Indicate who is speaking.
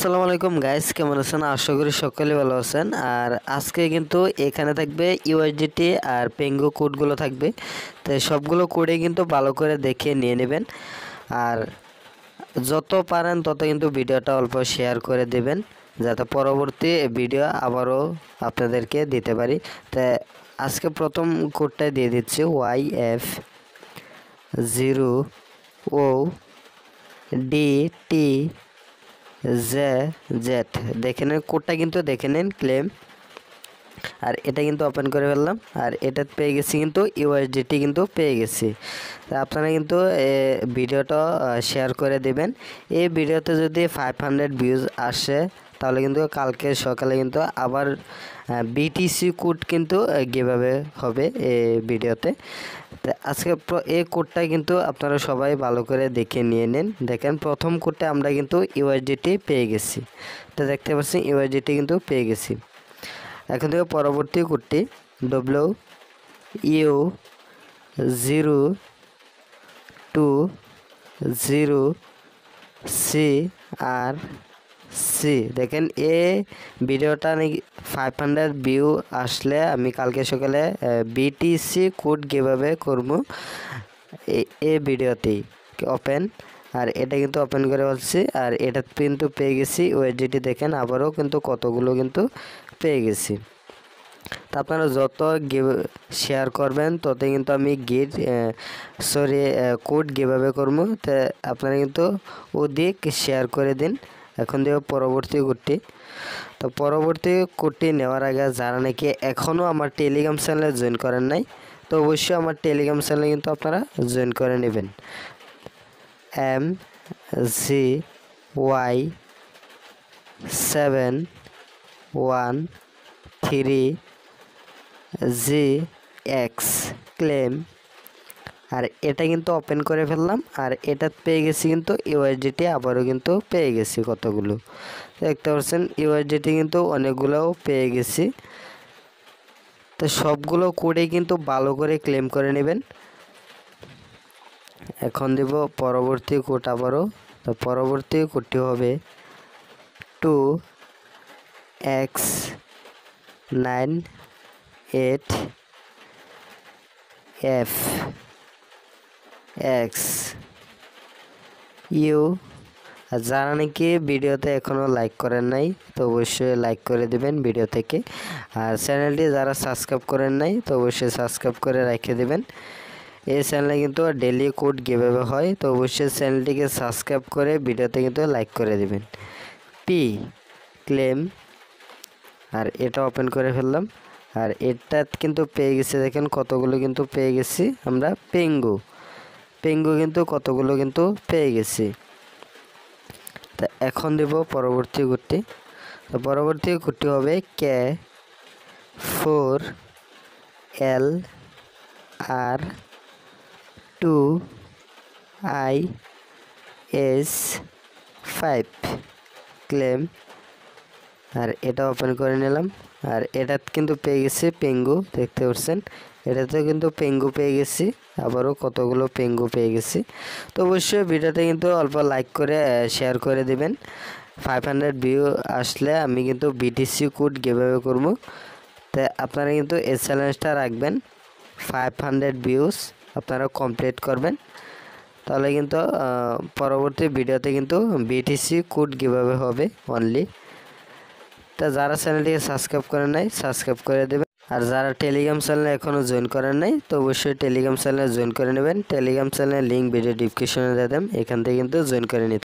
Speaker 1: আসসালামু আলাইকুম গাইস, কেমন আছেন? আশা করি সকলে ভালো আছেন। আর আজকে কিন্তু এখানে থাকবে ইউএসডিটি আর পেঙ্গো কোডগুলো থাকবে। তো সবগুলো কোডে কিন্তু ভালো করে দেখে নিয়ে নেবেন। আর যত পারেন তত কিন্তু ভিডিওটা অল্প শেয়ার করে দেবেন, যাতে পরবর্তী ভিডিও আবারও আপনাদেরকে দিতে পারি। তো আজকে প্রথম কোডটাই দিয়ে দিচ্ছি, YF0ODT জেড। দেখে নেন কোডটা, কিন্তু দেখে নেন ক্লেম। আর এটা কিন্তু ওপেন করে ফেললাম, আর এটা পেয়ে গেছি কিন্তু ইউএসডিটি কিন্তু পেয়ে গেছি। আপনারা কিন্তু ভিডিওটা শেয়ার করে দেবেন। এই ভিডিওতে যদি 500 ভিউজ আসে তাহলে কিন্তু কালকে সকালে কিন্তু আবার বিটিসি কোড কিন্তু গিভঅ্যাওয়ে হবে এই ভিডিওতে। তো আজকে এই কোডটা কিন্তু আপনারা সবাই ভালো করে দেখে নিয়ে নেন। দেখেন প্রথম কোডটা আমরা কিন্তু ইউএসডিটি পেয়ে গেছি। তো দেখতে পাচ্ছেন ইউএসডিটি কিন্তু পেয়ে গেছি। এখন থেকে পরবর্তী কোডটি WU02CRC। দেখেন এই ভিডিওটা নাকি 500 ভিউ আসলে আমি কালকে সকালে বিটিসি কোড গিভঅ্যাওয়ে করবো এই ভিডিওতেই। ওপেন, আর এটা কিন্তু ওপেন করে বলছি। আর এটা কিন্তু পেয়ে গেছি ওয়েজিটি। দেখেন আবারও কিন্তু কতগুলো কিন্তু পেয়ে গেছি। তো আপনারা যত শেয়ার করবেন তত কিন্তু আমি কোড গিভঅ্যাওয়ে করবো। তো আপনারা কিন্তু অধিক শেয়ার করে দিন। এখন দেব পরবর্তী কোডটি। তো পরবর্তী কোডটি নেওয়ার আগে যারা নাকি এখনও আমার টেলিগ্রাম চ্যানেলে জয়েন করেন নাই, তো অবশ্যই আমার টেলিগ্রাম চ্যানেলে কিন্তু আপনারা জয়েন করে নেবেন। MZY713GX claim. আর এটা কিন্তু ওপেন করে ফেললাম, আর এটা পেয়ে গেছি কিন্তু ইউএসডিটি আবারও কিন্তু পেয়ে গেছি কতগুলো। দেখতে পাচ্ছেন ইউএসডিটি কিন্তু অনেকগুলোও পেয়ে গেছি। তো সবগুলো কোডে কিন্তু ভালো করে ক্লেম করে নেবেন। এখন দেব পরবর্তী কোড আবারও। তো পরবর্তী কোডটি হবে 2X98FXU। আর যারা নাকি ভিডিওতে এখনও লাইক করেন নাই তো অবশ্যই লাইক করে দিবেন ভিডিও থেকে। আর চ্যানেলটি যারা সাবস্ক্রাইব করেন নাই তো অবশ্যই সাবস্ক্রাইব করে রেখে দেবেন। এই চ্যানেলে কিন্তু ডেলি কোড গিভঅ্যাওয়ে হয়, তো অবশ্যই চ্যানেলটিকে সাবস্ক্রাইব করে ভিডিওতে কিন্তু লাইক করে দিবেন। পি ক্লেম, আর এটা ওপেন করে ফেললাম। আর এটা কিন্তু পেয়ে গেছি, দেখেন কতগুলো কিন্তু পেয়ে গেছি আমরা। পেঙ্গু কিন্তু কতগুলো কিন্তু পেয়ে গেছি। তা এখন দেব পরবর্তী কোডটি। তো পরবর্তী কোডটি হবে K4LR2IS5 ক্লেম। আর এটা ওপেন করে নিলাম। আর এটা কিন্তু পেয়ে গেছি পেঙ্গু, দেখতে পাচ্ছেন এটাতেও কিন্তু পেঙ্গু পেয়ে গেছি, আবারও কতগুলো পেঙ্গু পেয়ে গেছি। তো অবশ্যই ভিডিওটা কিন্তু অল্প লাইক করে শেয়ার করে দিবেন। 500 ভিউ আসলে আমি কিন্তু বিটিসি কোড গিভঅ্যাওয়ে করব। তো আপনারা কিন্তু এই চ্যালেঞ্জটা রাখবেন, 500 ভিউজ আপনারা কমপ্লিট করবেন, তাহলে কিন্তু পরবর্তী ভিডিওতে কিন্তু বিটিসি কোড গিভঅ্যাওয়ে হবে অনলি। তা যারা চ্যানেলটিকে সাবস্ক্রাইব করেন নাই সাবস্ক্রাইব করে দেবেন। আর যারা টেলিগ্রাম চ্যানেলে এখনও জয়েন করেন নাই তো অবশ্যই টেলিগ্রাম চ্যানেলে জয়েন করে নেবেন। টেলিগ্রাম চ্যানেলের লিঙ্ক ভিডিও ডিসক্রিপশনে দিয়ে দেন, এখান থেকে কিন্তু জয়েন করে নিতে।